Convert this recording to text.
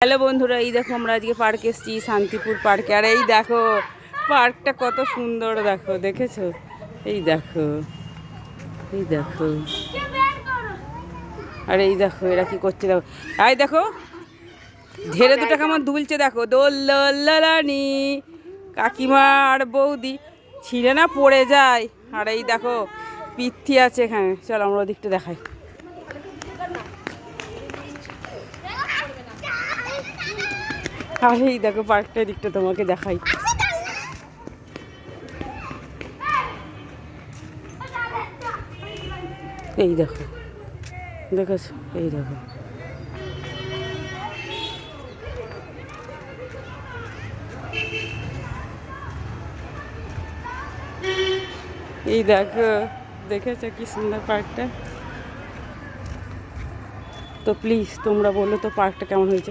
Hello বন্ধুরা, এই দেখো আমরা আজকে পার্কে এসেছি, শান্তিপুর পার্কে। আর এই দেখো পার্কটা কত সুন্দর, দেখো দেখেছো? এই দেখো, এই দেখো, আর এই দেখো এরা কি করছে দেখো। এই দেখো ধেরে দুটো কেমন দুলছে, দেখো দোল্লানি কাকিমা আর বৌদি, ছিঁড়ে না পড়ে যায়। আর এই দেখো পিত্তি আছে এখানে, চলো আমরা ওদিকটা দেখাই। আর এই দেখো পার্কটা দিকটা তোমাকে দেখাই। এই দেখো, দেখেছো? এই দেখো, এই দেখো, দেখেছো কি সুন্দর পার্কটা? তো প্লিজ তোমরা বলো তো পার্কটা কেমন হয়েছে।